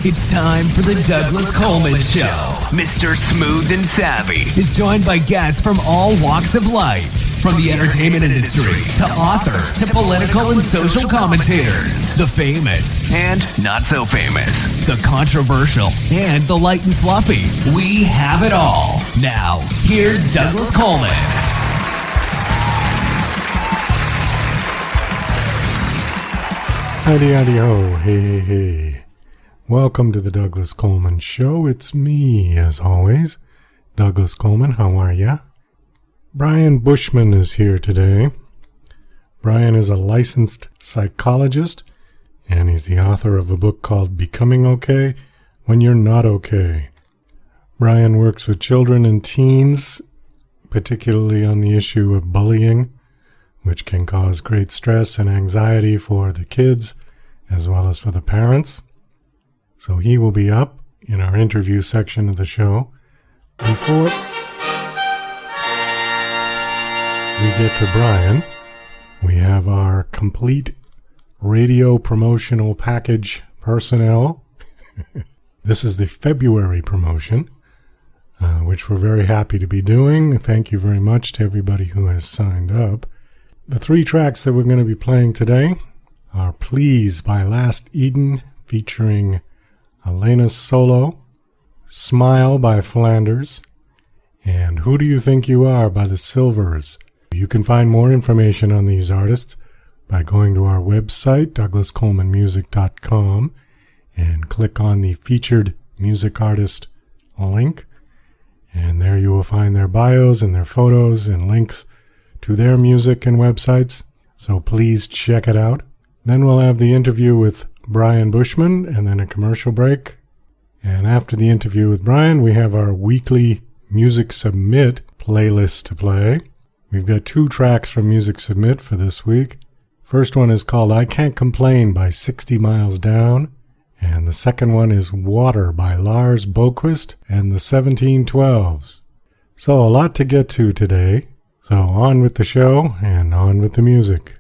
It's time for the Douglas Coleman Show. Mr. Smooth and Savvy is joined by guests from all walks of life, from the entertainment industry to authors to political and social commentators, the famous and not so famous, the controversial and the light and fluffy. We have it all. Now, here's Douglas Coleman. Howdy-howdy-ho, hey. Welcome to the Douglas Coleman Show. It's me, as always, Douglas Coleman. How are ya? Bryan Bushman is here today. Bryan is a licensed psychologist, and he's the author of a book called Becoming Okay When You're Not Okay. Bryan works with children and teens, particularly on the issue of bullying, which can cause great stress and anxiety for the kids as well as for the parents. So he will be up in our interview section of the show. Before we get to Bryan, we have our complete radio promotional package personnel. This is the February promotion, which we're very happy to be doing. Thank you very much to everybody who has signed up. The three tracks that we're going to be playing today are Please by Last Eden, featuring Elena's solo, Smile by Flanders, and Who Do You Think You Are by the Silvers. You can find more information on these artists by going to our website, douglascolemanmusic.com, and click on the featured music artist link. And there you will find their bios and their photos and links to their music and websites. So please check it out. Then we'll have the interview with Bryan Bushman and then a commercial break. And after the interview with Bryan, we have our weekly Music Submit playlist to play. We've got two tracks from Music Submit for this week. First one is called I Can't Complain by 60 Miles Down. And the second one is Water by Lars Boquist and the 1712s. So a lot to get to today. So on with the show and on with the music.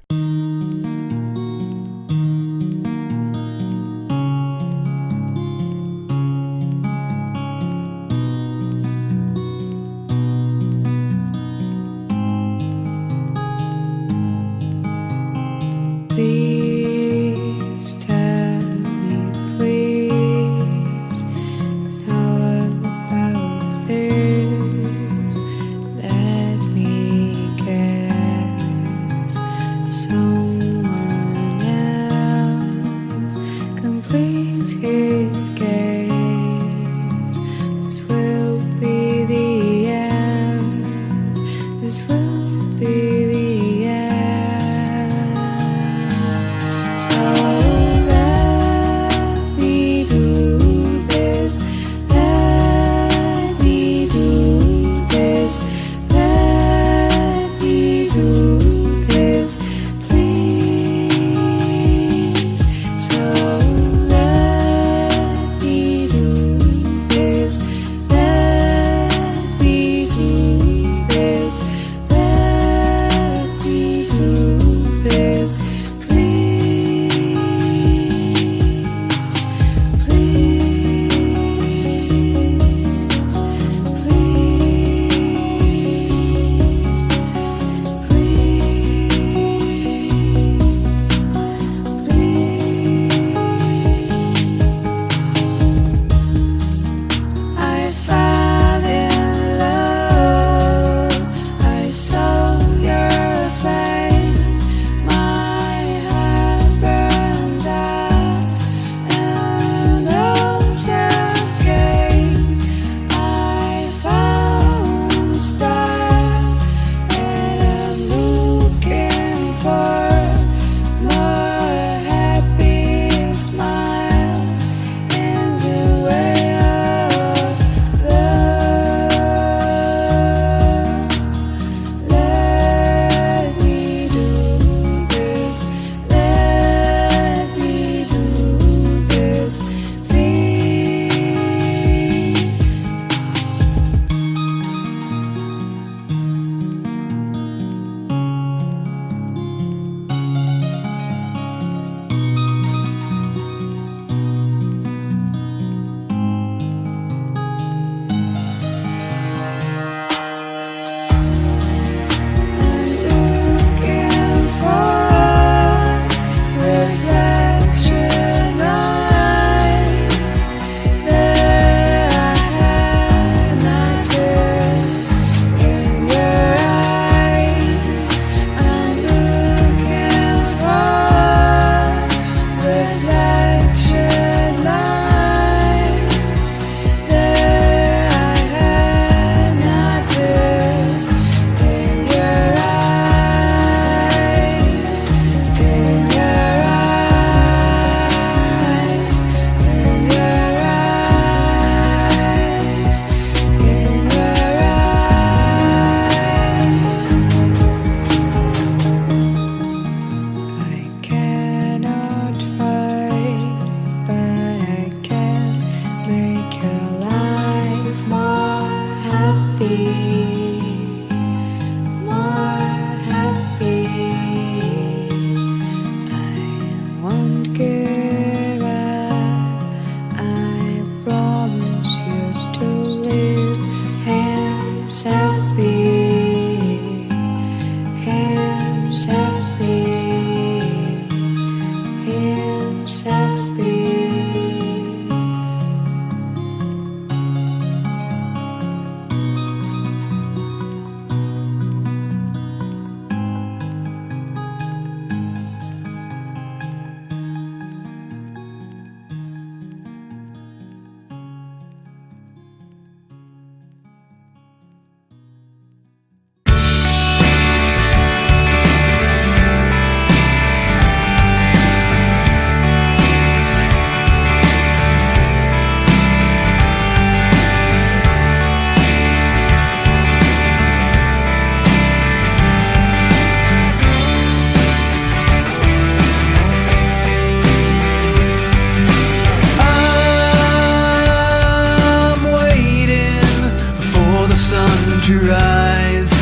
To rise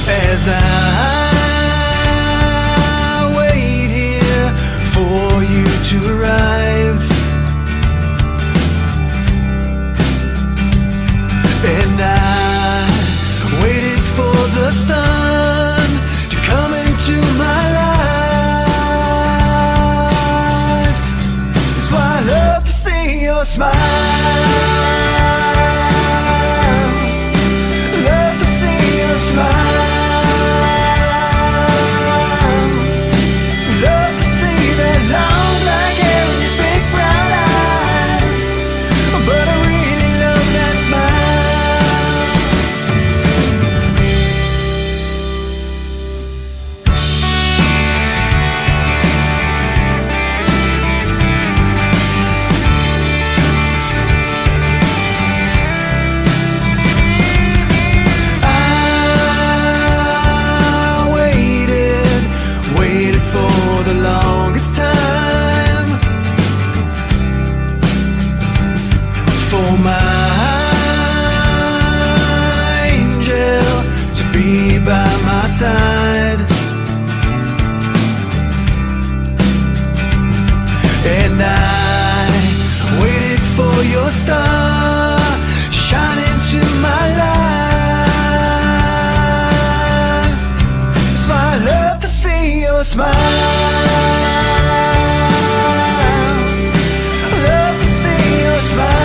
as I wait here for you to arrive, and I waited for the sun to come into my life. That's why I love to see your smile. Side. And I waited for your star to shine into my life. That's why I love to see your smile. I love to see your smile.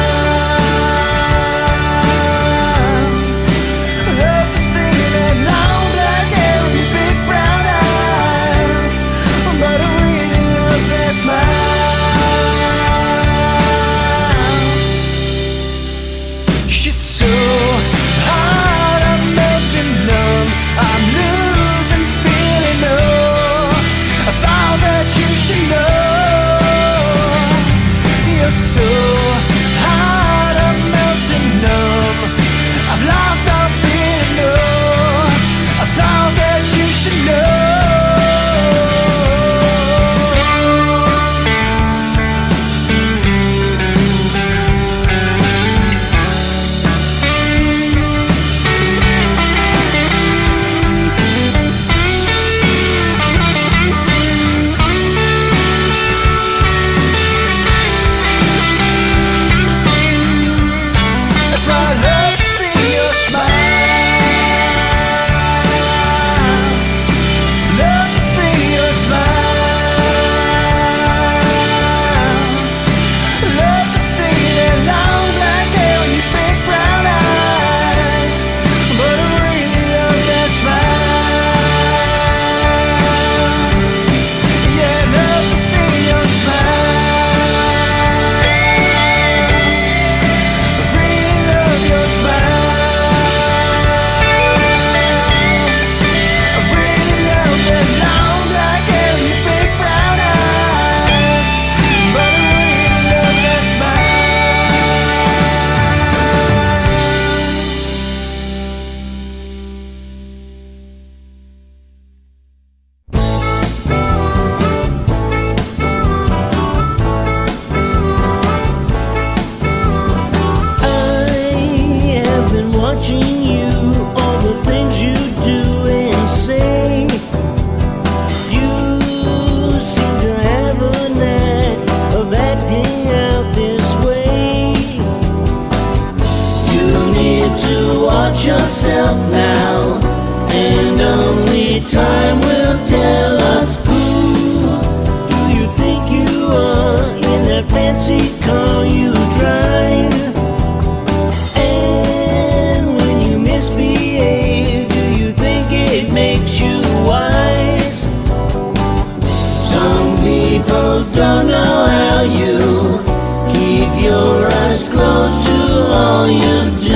I thought people don't know how you keep your eyes closed to all you do.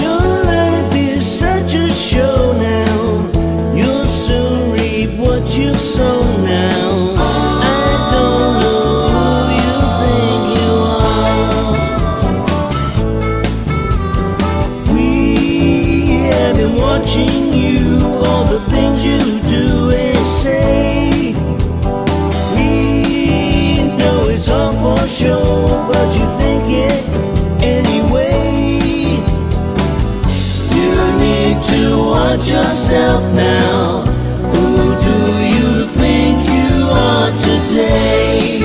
Your life is such a show now. You'll soon reap what you've sown now. Watching you, all the things you do and say. We know it's all for show, but you think it anyway. You need to watch yourself now. Who do you think you are today?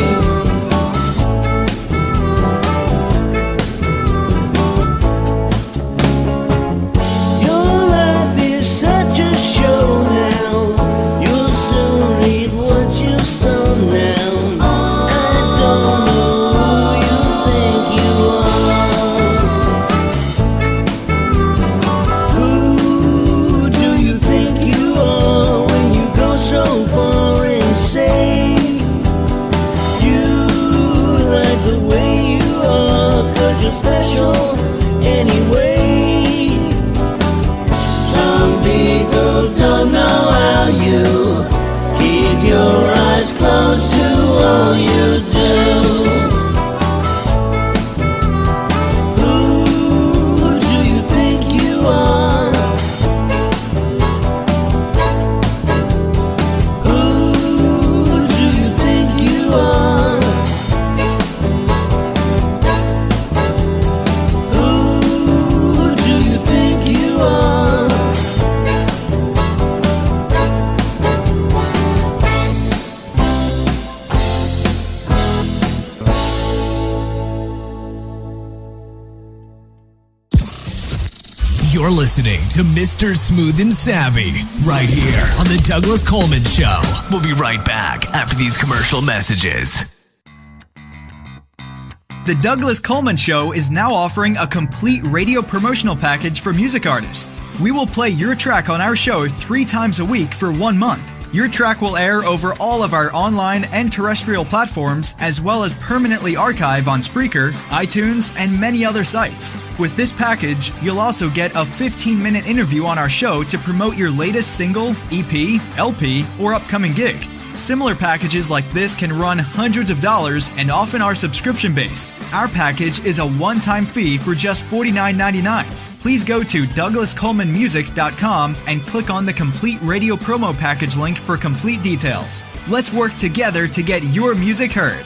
Your eyes closed to all you do. Who do you think you are? Who do you think you are? Who do you think you are? You're listening to Mr. Smooth and Savvy right here on The Douglas Coleman Show. We'll be right back after these commercial messages. The Douglas Coleman Show is now offering a complete radio promotional package for music artists. We will play your track on our show 3 times a week for 1 month. Your track will air over all of our online and terrestrial platforms, as well as permanently archive on Spreaker, iTunes, and many other sites. With this package, you'll also get a 15-minute interview on our show to promote your latest single, EP, LP, or upcoming gig. Similar packages like this can run hundreds of dollars and often are subscription-based. Our package is a one-time fee for just $49.99. Please go to douglascolemanmusic.com and click on the complete radio promo package link for complete details. Let's work together to get your music heard.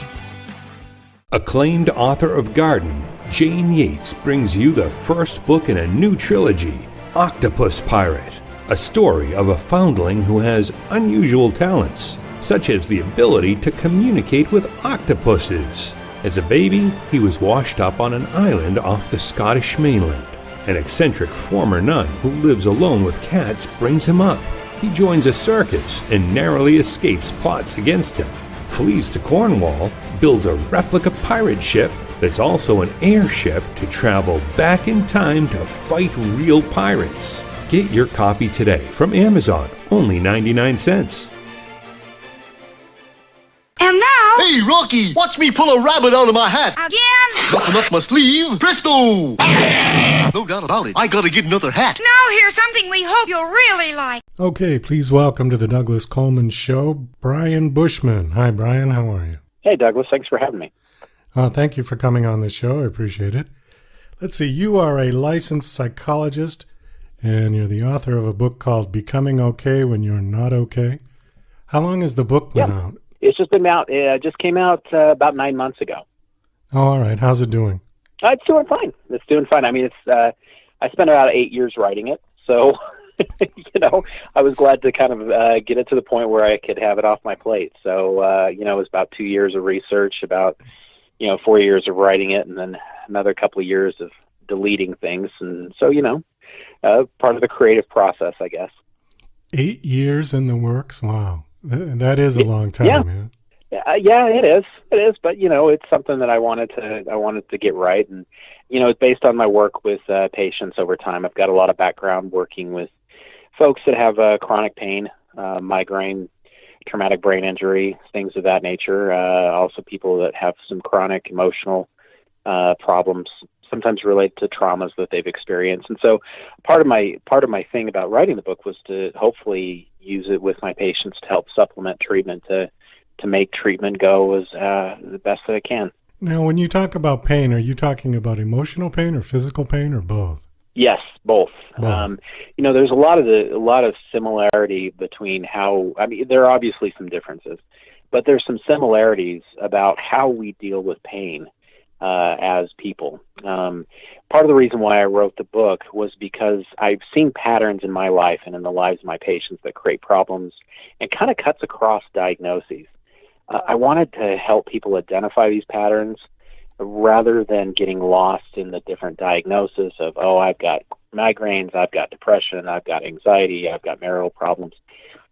Acclaimed author of Garden, Jane Yates brings you the first book in a new trilogy, Octopus Pirate, a story of a foundling who has unusual talents, such as the ability to communicate with octopuses. As a baby, he was washed up on an island off the Scottish mainland. An eccentric former nun who lives alone with cats brings him up. He joins a circus and narrowly escapes plots against him, flees to Cornwall, builds a replica pirate ship that's also an airship to travel back in time to fight real pirates. Get your copy today from Amazon, only 99 cents. And now... Hey, Rocky, watch me pull a rabbit out of my hat. Again? Nothing up my sleeve. Presto! No doubt about it. I gotta get another hat. Now here's something we hope you'll really like. Okay, please welcome to the Douglas Coleman Show, Bryan Bushman. Hi, Bryan. How are you? Hey, Douglas. Thanks for having me. Thank you for coming on the show. I appreciate it. Let's see. You are a licensed psychologist, and you're the author of a book called Becoming Okay When You're Not Okay. How long has the book been out? It's just been out. It just came out about 9 months ago. Oh, all right. How's it doing? It's doing fine. It's doing fine. I mean, it's. I spent about 8 years writing it, so I was glad to kind of get it to the point where I could have it off my plate. So it was about 2 years of research, about 4 years of writing it, and then another couple of years of deleting things, and so part of the creative process, I guess. 8 years in the works. Wow, that is a long time, man. Yeah, it is. It is, but it's something that I wanted to get right, and it's based on my work with patients over time. I've got a lot of background working with folks that have chronic pain, migraine, traumatic brain injury, things of that nature. Also people that have some chronic emotional problems, sometimes related to traumas that they've experienced. And so part of my thing about writing the book was to hopefully use it with my patients to help supplement treatment, to make treatment go as the best that it can. Now, when you talk about pain, are you talking about emotional pain or physical pain or both? Yes, both. Both. There's a lot of similarity between there are obviously some differences, but there's some similarities about how we deal with pain as people. Part of the reason why I wrote the book was because I've seen patterns in my life and in the lives of my patients that create problems and kind of cuts across diagnoses. I wanted to help people identify these patterns rather than getting lost in the different diagnoses of, I've got migraines, I've got depression, I've got anxiety, I've got marital problems.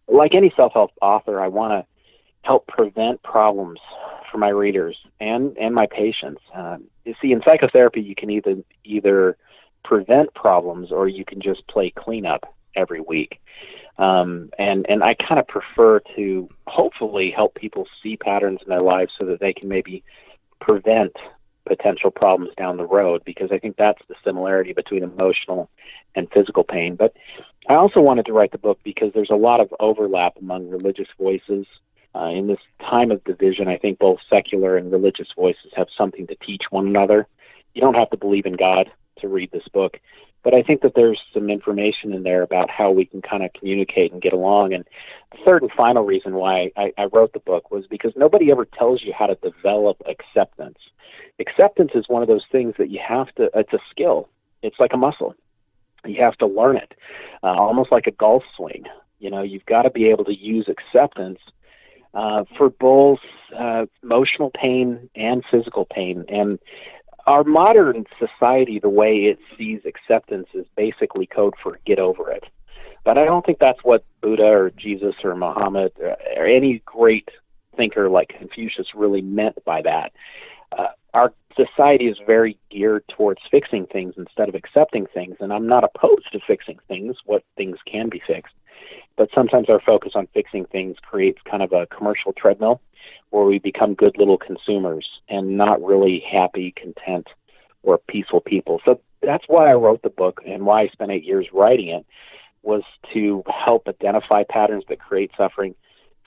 Like any self-help author, I want to help prevent problems for my readers and my patients. You see, in psychotherapy, you can either prevent problems or you can just play cleanup every week. And I kind of prefer to hopefully help people see patterns in their lives so that they can maybe prevent potential problems down the road, because I think that's the similarity between emotional and physical pain. But I also wanted to write the book because there's a lot of overlap among religious voices. In this time of division, I think both secular and religious voices have something to teach one another. You don't have to believe in God to read this book, but I think that there's some information in there about how we can kind of communicate and get along. And the third and final reason why I wrote the book was because nobody ever tells you how to develop acceptance. Acceptance is one of those things that you have to, it's a skill. It's like a muscle. You have to learn it, almost like a golf swing. You've got to be able to use acceptance for both emotional pain and physical pain. And our modern society, the way it sees acceptance is basically code for get over it. But I don't think that's what Buddha or Jesus or Muhammad or any great thinker like Confucius really meant by that. Our society is very geared towards fixing things instead of accepting things, and I'm not opposed to fixing things, what things can be fixed. But sometimes our focus on fixing things creates kind of a commercial treadmill where we become good little consumers and not really happy, content, or peaceful people. So that's why I wrote the book, and why I spent 8 years writing it, was to help identify patterns that create suffering,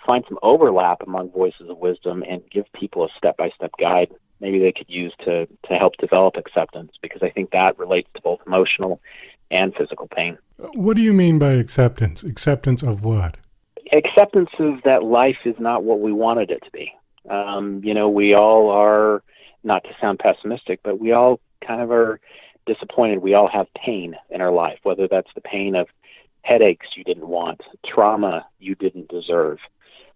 find some overlap among voices of wisdom, and give people a step-by-step guide maybe they could use to help develop acceptance, because I think that relates to both emotional and physical pain. What do you mean by acceptance? Acceptance of what? Acceptance of that life is not what we wanted it to be. We all are, not to sound pessimistic, but we all kind of are disappointed. We all have pain in our life, whether that's the pain of headaches you didn't want, trauma you didn't deserve,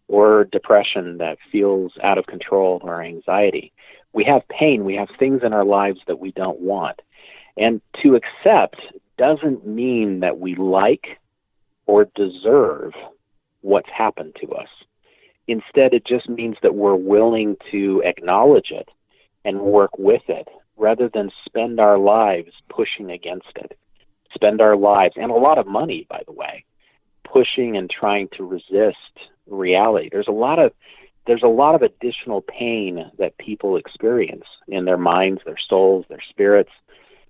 or depression that feels out of control, or anxiety. We have pain. We have things in our lives that we don't want. And to accept doesn't mean that we like or deserve what's happened to us. Instead, it just means that we're willing to acknowledge it and work with it, rather than spend our lives pushing against it. Spend our lives, and a lot of money, by the way, pushing and trying to resist reality. There's a lot of additional pain that people experience in their minds, their souls, their spirits,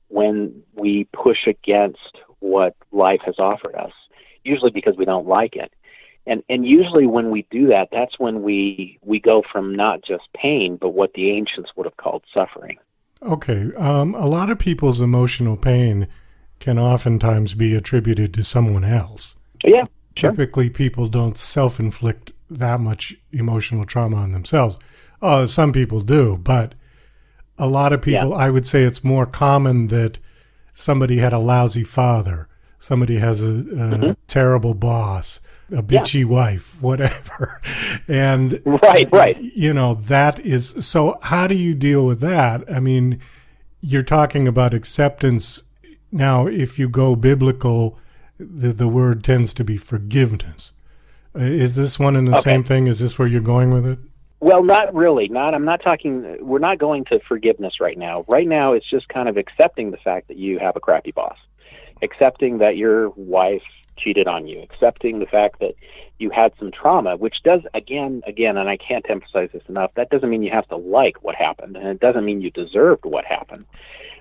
when we push against what life has offered us, usually because we don't like it. And usually when we do that, that's when we go from not just pain, but what the ancients would have called suffering. Okay. A lot of people's emotional pain can oftentimes be attributed to someone else. Yeah. Sure. Typically, people don't self-inflict that much emotional trauma on themselves. Some people do, but a lot of people, I would say it's more common that somebody had a lousy father, somebody has a terrible boss, a bitchy wife, whatever. And right. That is, so how do you deal with that? I mean, you're talking about acceptance. Now, if you go biblical, the word tends to be forgiveness. Is this one and the same thing? Is this where you're going with it? Well, not really. I'm not talking, we're not going to forgiveness right now. Right now, it's just kind of accepting the fact that you have a crappy boss, accepting that your wife cheated on you, accepting the fact that you had some trauma, which does, again, and I can't emphasize this enough, that doesn't mean you have to like what happened, and it doesn't mean you deserved what happened.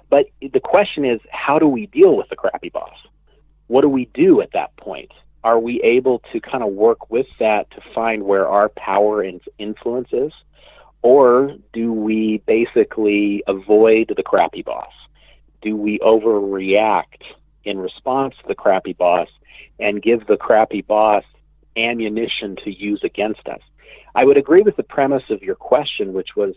But the question is, how do we deal with the crappy boss? What do we do at that point? Are we able to kind of work with that to find where our power and influence is? Or do we basically avoid the crappy boss? Do we overreact in response to the crappy boss and give the crappy boss ammunition to use against us? I would agree with the premise of your question, which was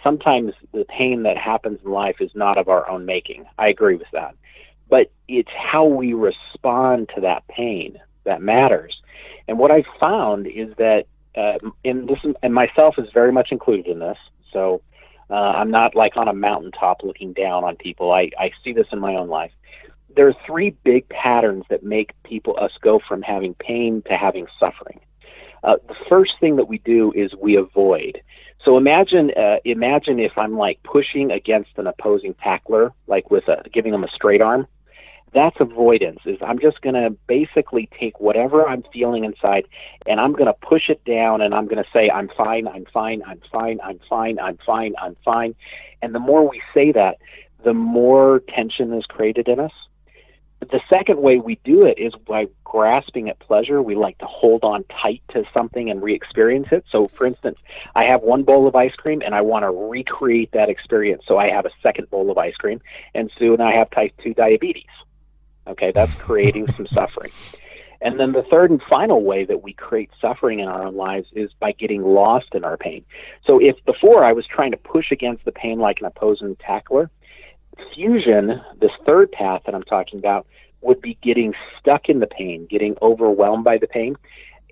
sometimes the pain that happens in life is not of our own making. I agree with that. But it's how we respond to that pain that matters. And what I found is that, and myself is very much included in this, so I'm not like on a mountaintop looking down on people. I see this in my own life. There are three big patterns that make us go from having pain to having suffering. The first thing that we do is we avoid. So imagine if I'm like pushing against an opposing tackler, like with giving them a straight arm. That's avoidance. Is I'm just going to basically take whatever I'm feeling inside and I'm going to push it down and I'm going to say, I'm fine, I'm fine, I'm fine, I'm fine, I'm fine, I'm fine. And the more we say that, the more tension is created in us. But the second way we do it is by grasping at pleasure. We like to hold on tight to something and re-experience it. So, for instance, I have one bowl of ice cream and I want to recreate that experience. So I have a second bowl of ice cream, and soon I have type 2 diabetes. Okay, that's creating some suffering. And then the third and final way that we create suffering in our own lives is by getting lost in our pain. So if before I was trying to push against the pain like an opposing tackler, fusion, this third path that I'm talking about, would be getting stuck in the pain, getting overwhelmed by the pain.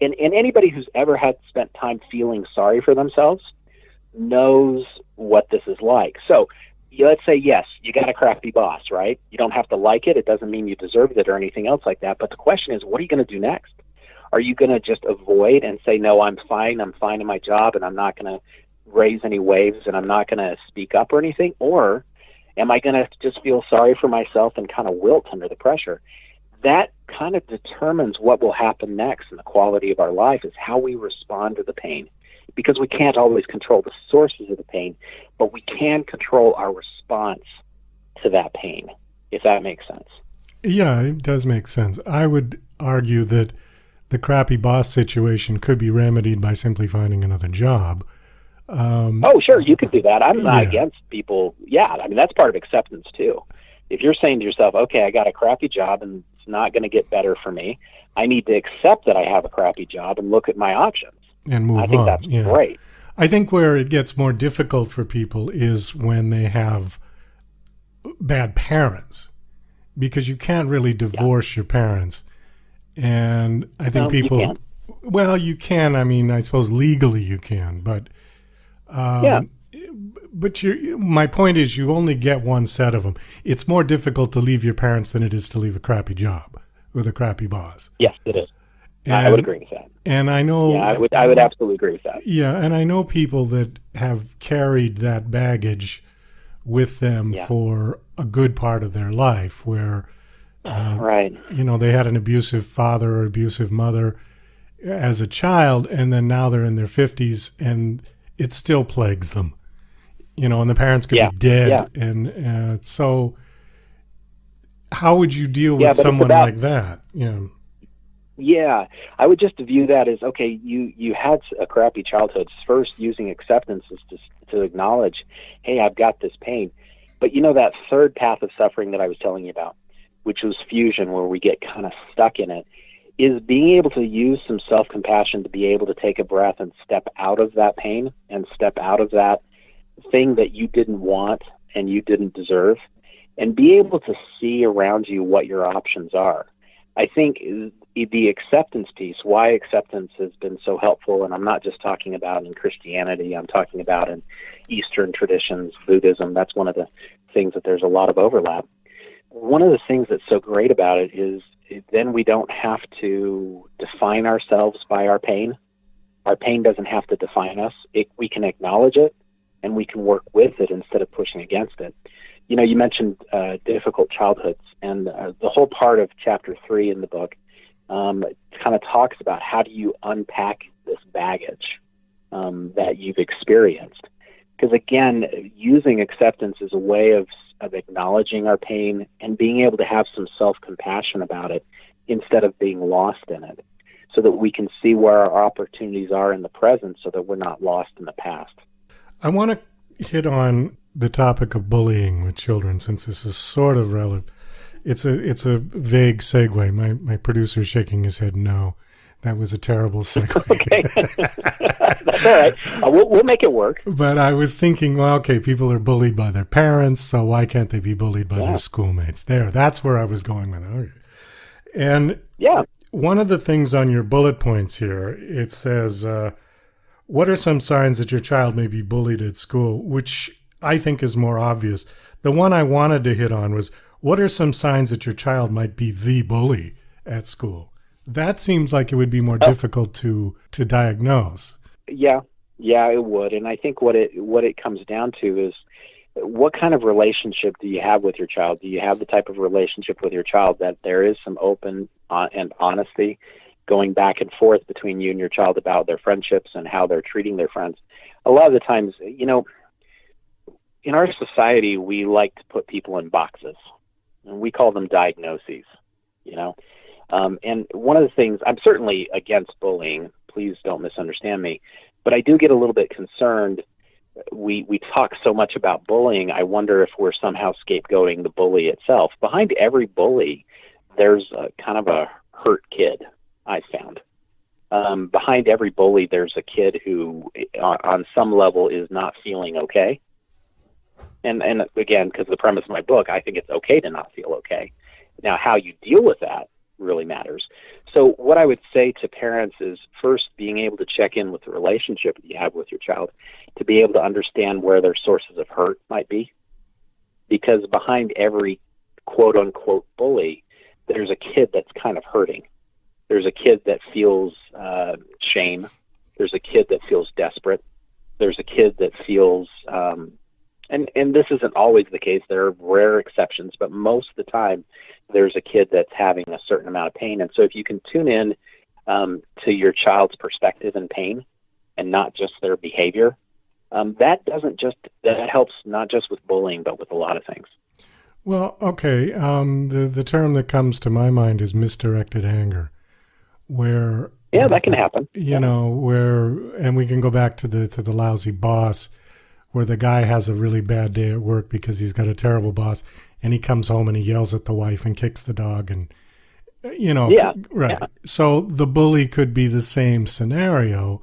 And anybody who's ever spent time feeling sorry for themselves knows what this is like. So let's say, yes, you got a crappy boss, right? You don't have to like it. It doesn't mean you deserve it or anything else like that. But the question is, what are you going to do next? Are you going to just avoid and say, no, I'm fine in my job, and I'm not going to raise any waves, and I'm not going to speak up or anything? Or am I going to just feel sorry for myself and kind of wilt under the pressure? That kind of determines what will happen next in the quality of our life, is how we respond to the pain. Because we can't always control the sources of the pain, but we can control our response to that pain, if that makes sense. Yeah, it does make sense. I would argue that the crappy boss situation could be remedied by simply finding another job. Oh, sure, you could do that. I'm not against people. Yeah, I mean, that's part of acceptance, too. If you're saying to yourself, okay, I got a crappy job and it's not going to get better for me, I need to accept that I have a crappy job and look at my options. And move on. I think that's great. I think where it gets more difficult for people is when they have bad parents, because you can't really divorce your parents. And I think people, you can. Well, you can. I mean, I suppose legally you can, but But my point is, you only get one set of them. It's more difficult to leave your parents than it is to leave a crappy job with a crappy boss. Yes, it is. I would agree with that. And I know... Yeah, I would absolutely agree with that. Yeah, and I know people that have carried that baggage with them for a good part of their life, where, they had an abusive father or abusive mother as a child, and then now they're in their 50s, and it still plagues them. And the parents could be dead. And so how would you deal with someone like that? Yeah, I would just view that as, okay, you had a crappy childhood. First, using acceptance is to acknowledge, hey, I've got this pain. But that third path of suffering that I was telling you about, which was fusion, where we get kind of stuck in it, is being able to use some self-compassion to be able to take a breath and step out of that pain and step out of that thing that you didn't want and you didn't deserve, and be able to see around you what your options are. I think the acceptance piece, why acceptance has been so helpful, and I'm not just talking about in Christianity, I'm talking about in Eastern traditions, Buddhism. That's one of the things that there's a lot of overlap. One of the things that's so great about it is then we don't have to define ourselves by our pain. Our pain doesn't have to define us. We can acknowledge it, and we can work with it instead of pushing against it. You mentioned difficult childhoods, and the whole part of chapter 3 in the book kind of talks about how do you unpack this baggage that you've experienced. Because again, using acceptance is a way of acknowledging our pain and being able to have some self-compassion about it instead of being lost in it, so that we can see where our opportunities are in the present so that we're not lost in the past. I want to hit on the topic of bullying with children, since this is sort of relevant. It's a vague segue. My producer's shaking his head no. That was a terrible segue. Okay. That's all right. We'll make it work. But I was thinking, well, okay, people are bullied by their parents, so why can't they be bullied by their schoolmates? That's where I was going with it. Okay. And one of the things on your bullet points here, it says, what are some signs that your child may be bullied at school, which I think is more obvious. The one I wanted to hit on was, what are some signs that your child might be the bully at school? That seems like it would be more difficult to diagnose. Yeah, it would. And I think what it comes down to is, what kind of relationship do you have with your child? Do you have the type of relationship with your child that there is some open and honesty going back and forth between you and your child about their friendships and how they're treating their friends? A lot of the times, in our society, we like to put people in boxes, and we call them diagnoses, and one of the things, I'm certainly against bullying, please don't misunderstand me, but I do get a little bit concerned. We talk so much about bullying, I wonder if we're somehow scapegoating the bully itself. Behind every bully, there's a kind of a hurt kid, I found. Behind every bully, there's a kid who, on some level, is not feeling okay. And again, because the premise of my book, I think it's okay to not feel okay. Now, how you deal with that really matters. So what I would say to parents is, first, being able to check in with the relationship that you have with your child, to be able to understand where their sources of hurt might be. Because behind every quote-unquote bully, there's a kid that's kind of hurting. There's a kid that feels shame. There's a kid that feels desperate. There's a kid that feels... And this isn't always the case. There are rare exceptions, but most of the time there's a kid that's having a certain amount of pain. And so if you can tune in to your child's perspective and pain and not just their behavior, that helps not just with bullying, but with a lot of things. Well, okay. The term that comes to my mind is misdirected anger, where... Yeah, that can happen. And we can go back to the lousy boss, where the guy has a really bad day at work because he's got a terrible boss, and he comes home and he yells at the wife and kicks the dog, and right. Yeah. So the bully could be the same scenario,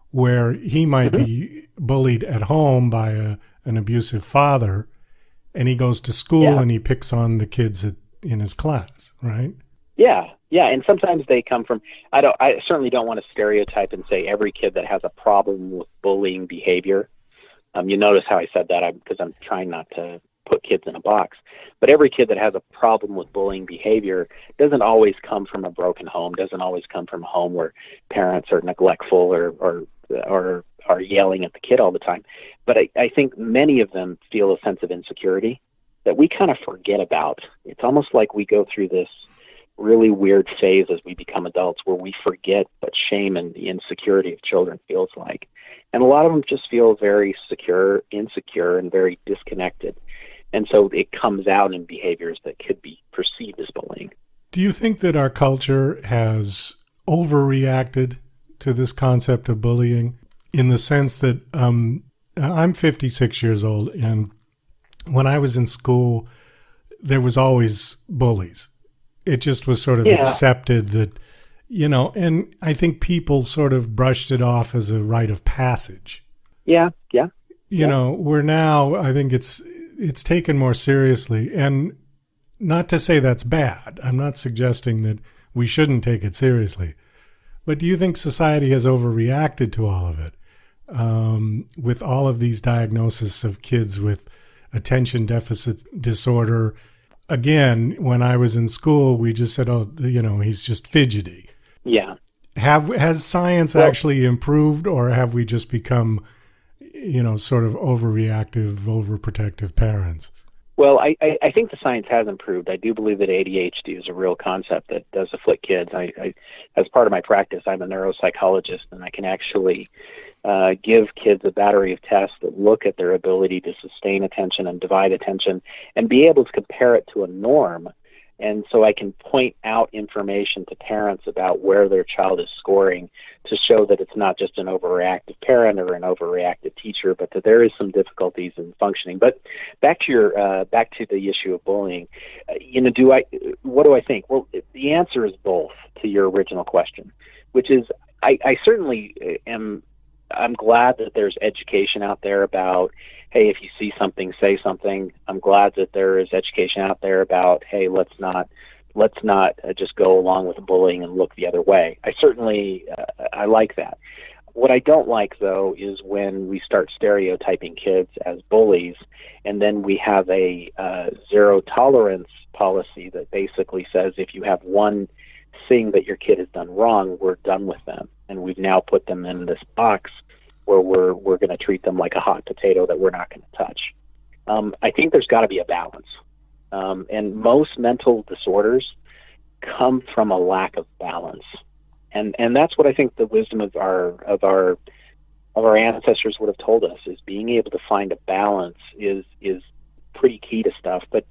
where he might be bullied at home by an abusive father, and he goes to school and he picks on the kids in his class, right? Yeah, and sometimes they come from. I certainly don't want to stereotype and say every kid that has a problem with bullying behavior. You notice how I said that because I'm trying not to put kids in a box. But every kid that has a problem with bullying behavior doesn't always come from a broken home, doesn't always come from a home where parents are neglectful or are yelling at the kid all the time. But I think many of them feel a sense of insecurity that we kind of forget about. It's almost like we go through this really weird phase as we become adults where we forget what shame and the insecurity of children feels like. And a lot of them just feel very insecure, and very disconnected. And so it comes out in behaviors that could be perceived as bullying. Do you think that our culture has overreacted to this concept of bullying, in the sense that I'm 56 years old, and when I was in school, there was always bullies. It just was sort of accepted that, and I think people sort of brushed it off as a rite of passage. Yeah. Where now I think it's taken more seriously. And not to say that's bad. I'm not suggesting that we shouldn't take it seriously. But do you think society has overreacted to all of it? With all of these diagnoses of kids with attention deficit disorder. Again, when I was in school, we just said, he's just fidgety. Yeah. Has science actually improved, or have we just become, sort of overreactive, overprotective parents? Well, I think the science has improved. I do believe that ADHD is a real concept that does afflict kids. I as part of my practice, I'm a neuropsychologist, and I can actually give kids a battery of tests that look at their ability to sustain attention and divide attention and be able to compare it to a norm. And so I can point out information to parents about where their child is scoring to show that it's not just an overreactive parent or an overreactive teacher, but that there is some difficulties in functioning. But back to the issue of bullying, what do I think? Well, the answer is both to your original question, which is I certainly I'm glad that there's education out there about, hey, if you see something, say something. I'm glad that there is education out there about, hey, let's not just go along with the bullying and look the other way. I certainly I like that. What I don't like, though, is when we start stereotyping kids as bullies, and then we have a zero tolerance policy that basically says if you have one thing that your kid has done wrong, we're done with them, and we've now put them in this box where we're going to treat them like a hot potato that we're not going to touch. I think there's got to be a balance, and most mental disorders come from a lack of balance, and that's what I think the wisdom of our ancestors would have told us, is being able to find a balance is pretty key to stuff. But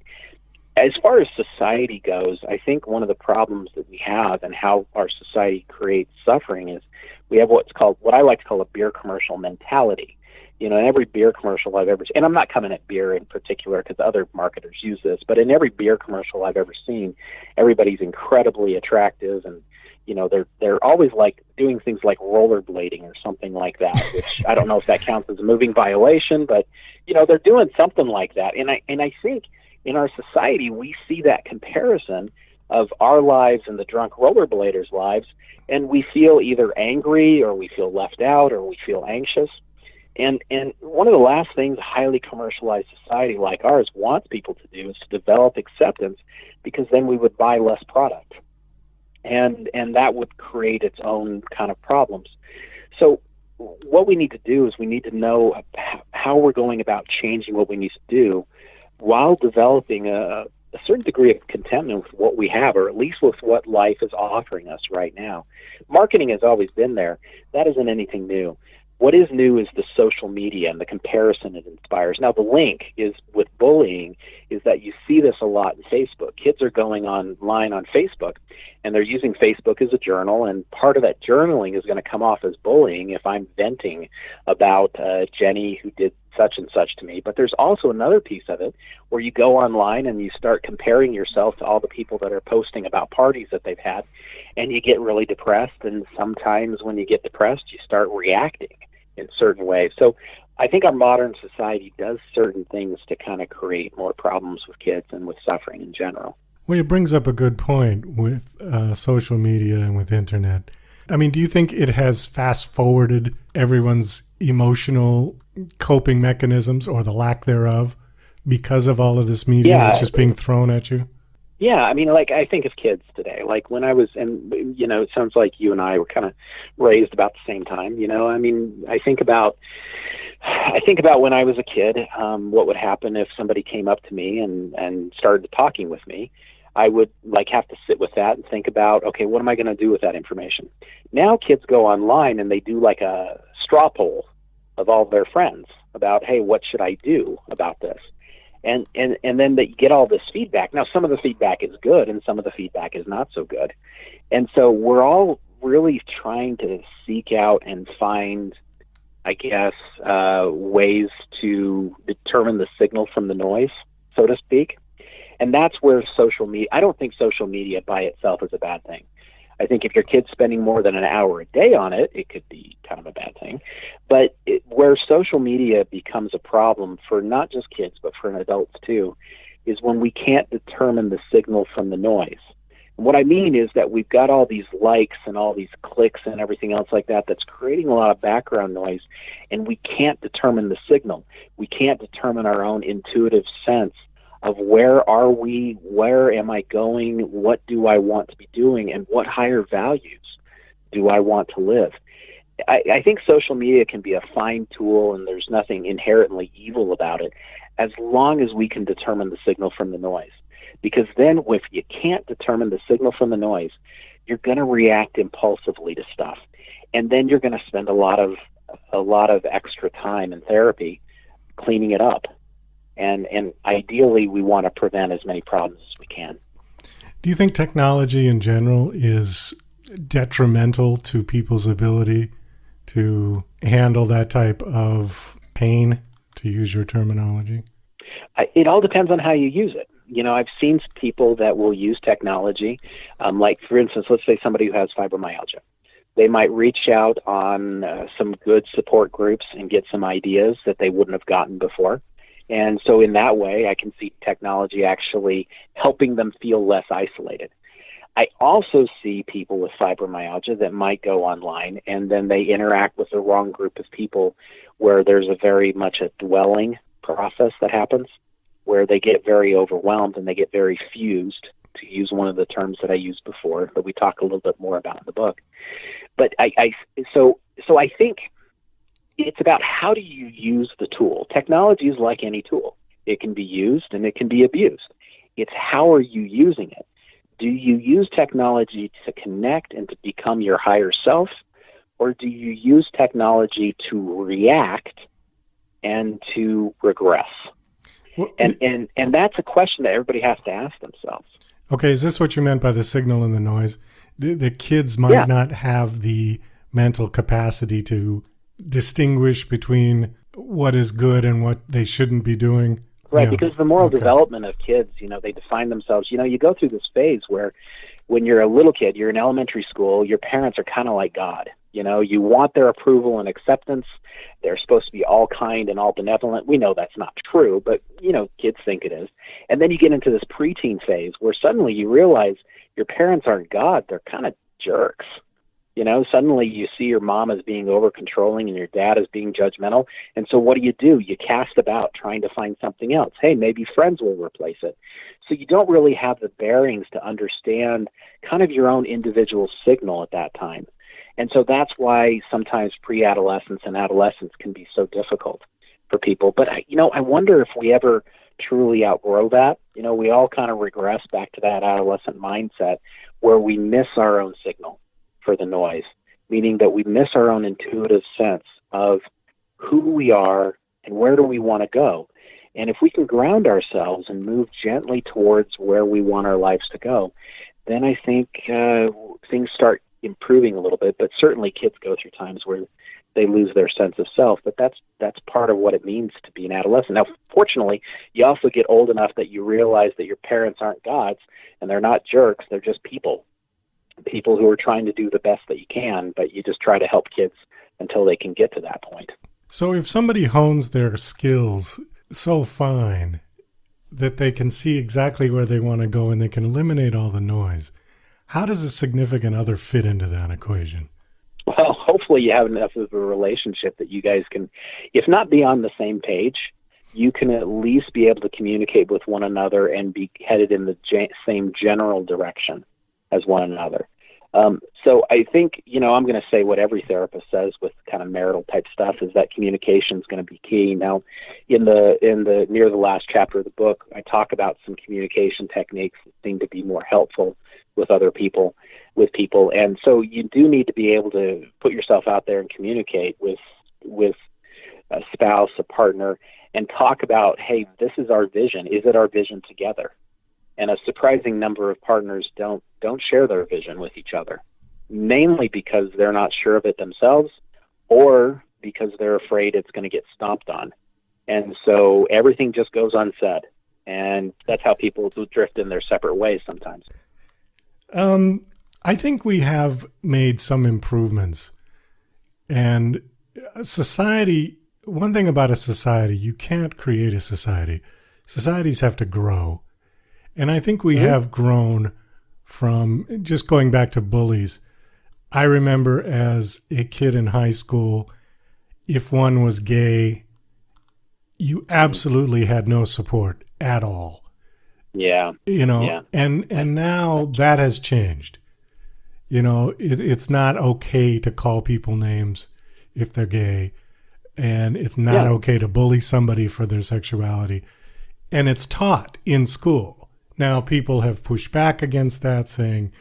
as far as society goes, I think one of the problems that we have and how our society creates suffering is we have what I like to call a beer commercial mentality. In every beer commercial I've ever seen, and I'm not coming at beer in particular because other marketers use this, but in every beer commercial I've ever seen, everybody's incredibly attractive, and they're always like doing things like rollerblading or something like that, which I don't know if that counts as a moving violation, but they're doing something like that. And I think in our society we see that comparison of our lives and the drunk rollerbladers' lives, and we feel either angry or we feel left out or we feel anxious. And one of the last things a highly commercialized society like ours wants people to do is to develop acceptance, because then we would buy less product. And that would create its own kind of problems. So what we need to do is we need to know how we're going about changing what we need to do while developing a certain degree of contentment with what we have, or at least with what life is offering us right now. Marketing has always been there. That isn't anything new. What is new is the social media and the comparison it inspires. Now, the link is with bullying is that you see this a lot in Facebook. Kids are going online on Facebook, and they're using Facebook as a journal, and part of that journaling is going to come off as bullying if I'm venting about Jenny who did such and such to me. But there's also another piece of it where you go online and you start comparing yourself to all the people that are posting about parties that they've had, and you get really depressed, and sometimes when you get depressed, you start reacting in certain ways. So I think our modern society does certain things to kind of create more problems with kids and with suffering in general. Well, it brings up a good point with social media and with internet. I mean, do you think it has fast-forwarded everyone's emotional coping mechanisms, or the lack thereof, because of all of this media that's just being thrown at you? Yeah, I mean, like, I think of kids today. Like, when I was, and, it sounds like you and I were kind of raised about the same time, I mean, I think about when I was a kid, what would happen if somebody came up to me and started talking with me. I would have to sit with that and think about, okay, what am I going to do with that information? Now kids go online and they do like a straw poll of all their friends about, hey, what should I do about this? And then they get all this feedback. Now, some of the feedback is good and some of the feedback is not so good. And so we're all really trying to seek out and find, I guess, ways to determine the signal from the noise, so to speak. And that's where social media, I don't think social media by itself is a bad thing. I think if your kid's spending more than an hour a day on it, it could be kind of a bad thing. But where social media becomes a problem for not just kids, but for adults too, is when we can't determine the signal from the noise. And what I mean is that we've got all these likes and all these clicks and everything else like that that's creating a lot of background noise, and we can't determine the signal. We can't determine our own intuitive sense of where are we, where am I going, what do I want to be doing, and what higher values do I want to live? I think social media can be a fine tool, and there's nothing inherently evil about it, as long as we can determine the signal from the noise. Because then if you can't determine the signal from the noise, you're going to react impulsively to stuff. And then you're going to spend a lot of extra time in therapy cleaning it up. And ideally, we want to prevent as many problems as we can. Do you think technology in general is detrimental to people's ability to handle that type of pain, to use your terminology? It all depends on how you use it. You know, I've seen people that will use technology, like, for instance, let's say somebody who has fibromyalgia. They might reach out on some good support groups and get some ideas that they wouldn't have gotten before. And so in that way, I can see technology actually helping them feel less isolated. I also see people with fibromyalgia that might go online and then they interact with the wrong group of people, where there's a very much a dwelling process that happens, where they get very overwhelmed and they get very fused, to use one of the terms that I used before, that we talk a little bit more about in the book. But so I think it's about how do you use the tool. Technology is like any tool. It can be used and it can be abused. It's how are you using it? Do you use technology to connect and to become your higher self, or do you use technology to react and to regress? Well, and that's a question that everybody has to ask themselves. Okay, is this what you meant by the signal and the noise? The kids might not have the mental capacity to distinguish between what is good and what they shouldn't be doing. Right, because the moral development of kids, you know, they define themselves. You know, you go through this phase where when you're a little kid, you're in elementary school, your parents are kind of like God. You know, you want their approval and acceptance. They're supposed to be all kind and all benevolent. We know that's not true, but, you know, kids think it is. And then you get into this preteen phase where suddenly you realize your parents aren't God. They're kind of jerks. You know, suddenly you see your mom as being over-controlling and your dad as being judgmental. And so what do? You cast about trying to find something else. Hey, maybe friends will replace it. So you don't really have the bearings to understand kind of your own individual signal at that time. And so that's why sometimes pre-adolescence and adolescence can be so difficult for people. But, I wonder if we ever truly outgrow that. You know, we all kind of regress back to that adolescent mindset where we miss our own signal for the noise, meaning that we miss our own intuitive sense of who we are and where do we want to go. And if we can ground ourselves and move gently towards where we want our lives to go, then I think things start improving a little bit. But certainly kids go through times where they lose their sense of self, but that's part of what it means to be an adolescent. Now, fortunately, you also get old enough that you realize that your parents aren't gods and they're not jerks, they're just people who are trying to do the best that you can, but you just try to help kids until they can get to that point. So if somebody hones their skills so fine that they can see exactly where they want to go and they can eliminate all the noise, how does a significant other fit into that equation? Well, hopefully you have enough of a relationship that you guys can, if not be on the same page, you can at least be able to communicate with one another and be headed in the same general direction as one another. So I think, I'm going to say what every therapist says with kind of marital type stuff is that communication is going to be key. Now, in the near the last chapter of the book, I talk about some communication techniques that seem to be more helpful with other people, and so you do need to be able to put yourself out there and communicate with a spouse, a partner, and talk about, hey, this is our vision. Is it our vision together? And a surprising number of partners don't share their vision with each other, mainly because they're not sure of it themselves or because they're afraid it's going to get stomped on. And so everything just goes unsaid. And that's how people drift in their separate ways sometimes. I think we have made some improvements. And society, one thing about a society, you can't create a society. Societies have to grow. And I think we have grown from, just going back to bullies. I remember as a kid in high school, if one was gay, you absolutely had no support at all. Yeah. And now that has changed. You know, it's not okay to call people names if they're gay, and it's not okay to bully somebody for their sexuality. And it's taught in school. Now, people have pushed back against that, saying,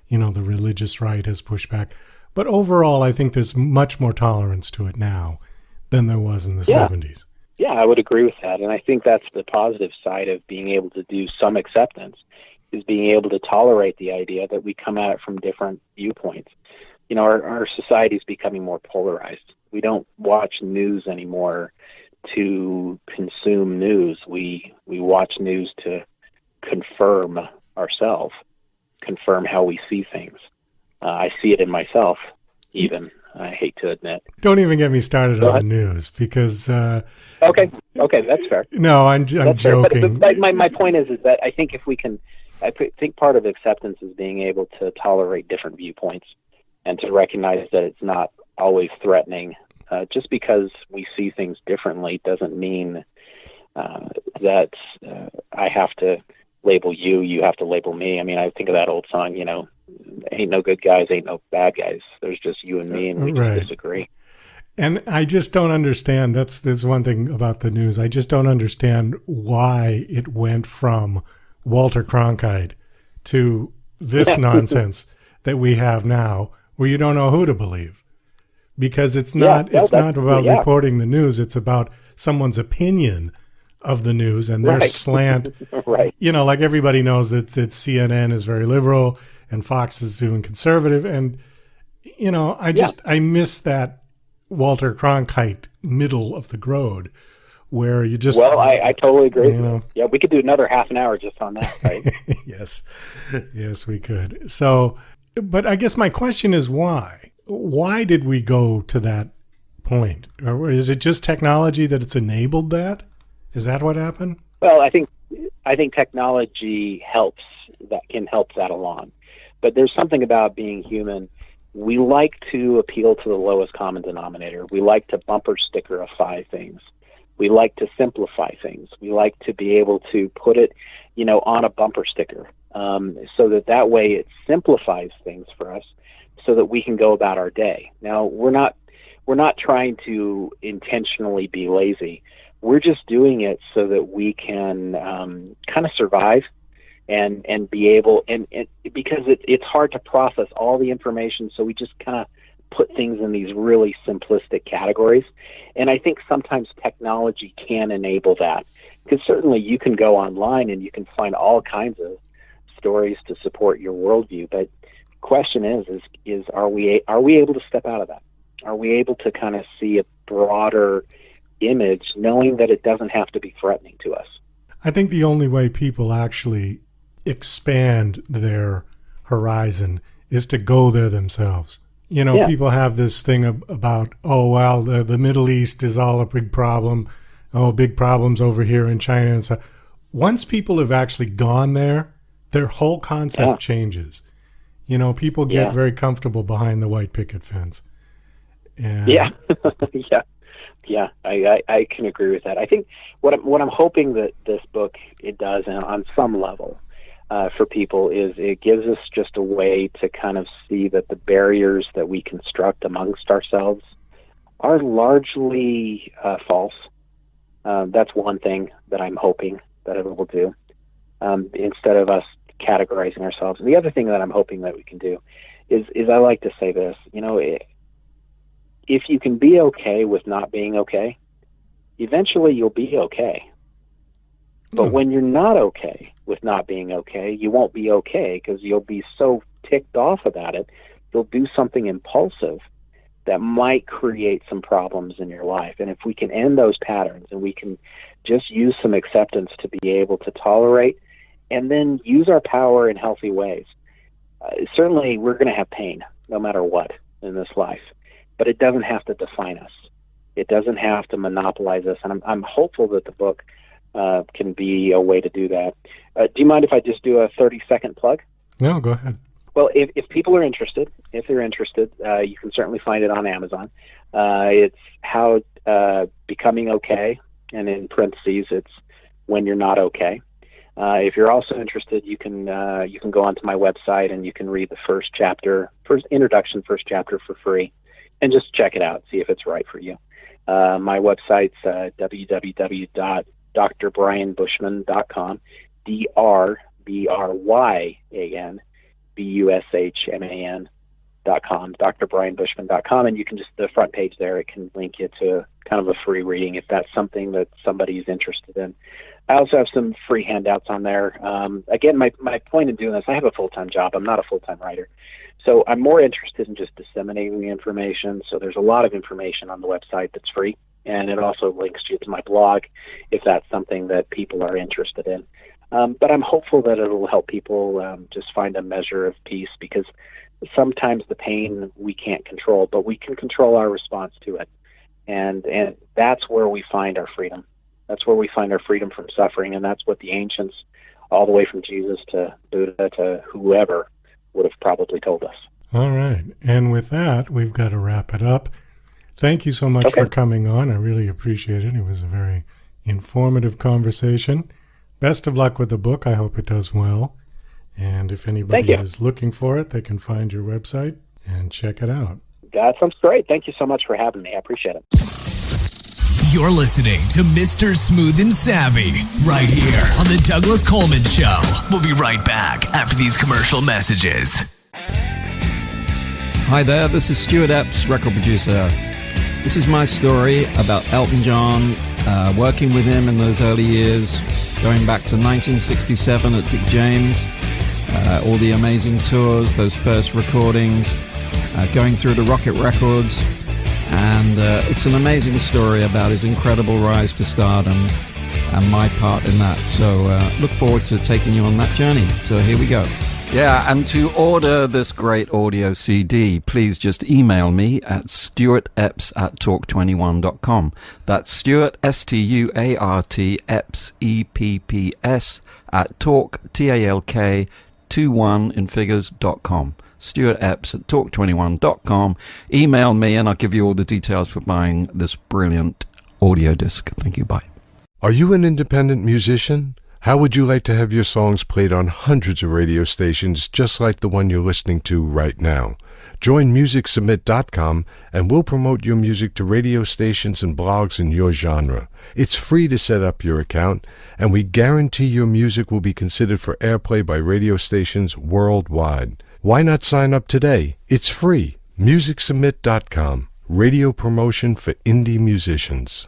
you know, the religious right has pushed back. But overall, I think there's much more tolerance to it now than there was in the 70s. Yeah, I would agree with that. And I think that's the positive side of being able to do some acceptance, is being able to tolerate the idea that we come at it from different viewpoints. You know, our society is becoming more polarized. We don't watch news anymore to consume news. We watch news to confirm ourselves, confirm how we see things. I see it in myself, even. I hate to admit. Don't even get me started on the news, because... Okay, that's fair. No, I'm joking. But my point is that I think if we can... I think part of acceptance is being able to tolerate different viewpoints and to recognize that it's not always threatening. Just because we see things differently doesn't mean that I have to label you have to label me. I mean, I think of that old song, you know, ain't no good guys, ain't no bad guys. There's just you and me, and we just disagree. And I just don't understand. There's one thing about the news. I just don't understand why it went from Walter Cronkite to this nonsense that we have now, where you don't know who to believe. Because it's not about reporting the news. It's about someone's opinion of the news and their slant. Right. You know, like everybody knows that CNN is very liberal and Fox is doing conservative. And, you know, I miss that Walter Cronkite middle of the road where you just... Well, I totally agree. You know, yeah, we could do another half an hour just on that, right? Yes, we could. So, but I guess my question is why? Why did we go to that point? Or is it just technology that it's enabled that? Is that what happened? Well, I think technology can help that along. But there's something about being human. We like to appeal to the lowest common denominator. We like to bumper stickerify things. We like to simplify things. We like to be able to put it, you know, on a bumper sticker, so that way it simplifies things for us, so that we can go about our day. Now, we're not trying to intentionally be lazy. We're just doing it so that we can kind of survive and be able, and because it's hard to process all the information, so we just kind of put things in these really simplistic categories. And I think sometimes technology can enable that, because certainly you can go online and you can find all kinds of stories to support your worldview. But the question is are we able to step out of that? Are we able to kind of see a broader image, knowing that it doesn't have to be threatening to us? I think the only way people actually expand their horizon is to go there themselves. You know, people have this thing about, oh, well, the Middle East is all a big problem. Oh, big problems over here in China and stuff. Once people have actually gone there, their whole concept changes. You know, people get very comfortable behind the white picket fence. And I can agree with that. I think what I'm hoping that this book it does, and on some level, for people, is it gives us just a way to kind of see that the barriers that we construct amongst ourselves are largely false. That's one thing that I'm hoping that it will do, instead of us categorizing ourselves. And the other thing that I'm hoping that we can do is I like to say this, you know, if you can be okay with not being okay, eventually you'll be okay. But when you're not okay with not being okay, you won't be okay, because you'll be so ticked off about it, you'll do something impulsive that might create some problems in your life. And if we can end those patterns and we can just use some acceptance to be able to tolerate and then use our power in healthy ways, certainly we're going to have pain no matter what in this life, but it doesn't have to define us. It doesn't have to monopolize us. And I'm hopeful that the book can be a way to do that. Do you mind if I just do a 30-second plug? No, go ahead. Well, if people are interested, you can certainly find it on Amazon. It's How Becoming Okay, and in parentheses, it's When You're Not Okay. If you're also interested, you can go onto my website and you can read the first chapter for free, and just check it out, see if it's right for you. My website's www.drbryanbushman.com, DrBryanBushman.com, drbryanbushman.com, and you can just, the front page there, it can link you to kind of a free reading if that's something that somebody's interested in. I also have some free handouts on there. Again, my point in doing this, I have a full-time job. I'm not a full-time writer. So I'm more interested in just disseminating the information. So there's a lot of information on the website that's free, and it also links you to my blog if that's something that people are interested in. But I'm hopeful that it'll help people just find a measure of peace, because sometimes the pain we can't control, but we can control our response to it. And that's where we find our freedom. That's where we find our freedom from suffering, and that's what the ancients, all the way from Jesus to Buddha to whoever, would have probably told us. All right. And with that, we've got to wrap it up. Thank you so much for coming on. I really appreciate it. It was a very informative conversation. Best of luck with the book. I hope it does well. And if anybody is looking for it, they can find your website and check it out. That sounds great. Thank you so much for having me. I appreciate it. You're listening to Mr. Smooth and Savvy right here on the Douglas Coleman Show. We'll be right back after these commercial messages. Hi there, this is Stuart Epps, record producer. This is my story about Elton John, working with him in those early years, going back to 1967 at Dick James, all the amazing tours, those first recordings, going through to Rocket Records. And it's an amazing story about his incredible rise to stardom and my part in that. So look forward to taking you on that journey. So here we go. Yeah, and to order this great audio CD, please just email me at stuartepps@talk21.com. That's Stuart, Stuart, Epps, EPPS, at talk, TALK, 21 in figures.com. Stuart Epps at talk21.com. Email me and I'll give you all the details for buying this brilliant audio disc. Thank you. Bye. Are you an independent musician? How would you like to have your songs played on hundreds of radio stations just like the one you're listening to right now? Join MusicSubmit.com and we'll promote your music to radio stations and blogs in your genre. It's free to set up your account, and we guarantee your music will be considered for airplay by radio stations worldwide. Why not sign up today? It's free. MusicSubmit.com. Radio promotion for indie musicians.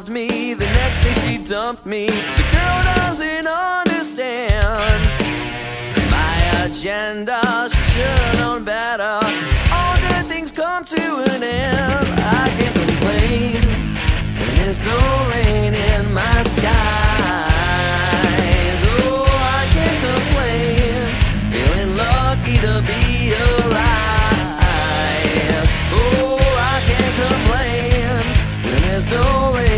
Me, the next day she dumped me. The girl doesn't understand my agenda. She should have known better. All good things come to an end. I can't complain when there's no rain in my skies. Oh, I can't complain, feeling lucky to be alive. Oh, I can't complain when there's no rain.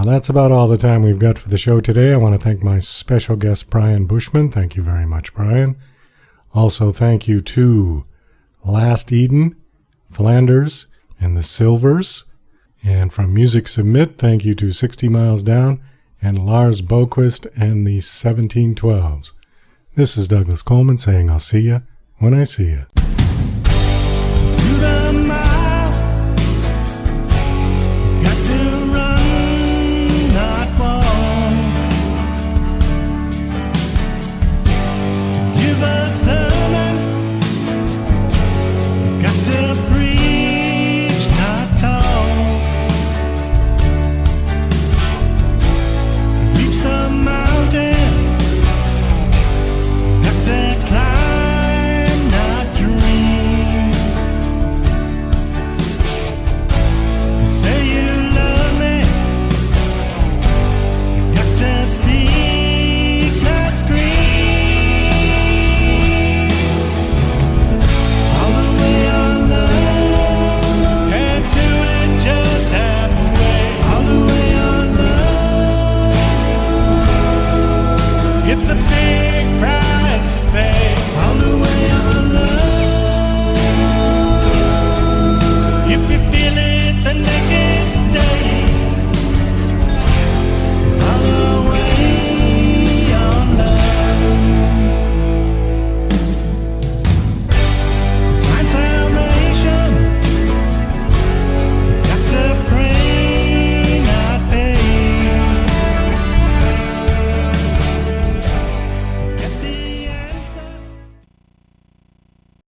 Well, that's about all the time we've got for the show today. I want to thank my special guest, Bryan Bushman. Thank you very much, Bryan. Also, thank you to Last Eden, Flanders, and the Silvers. And from Music Submit, thank you to 60 Miles Down and Lars Boquist and the 1712s. This is Douglas Coleman saying I'll see ya when I see ya.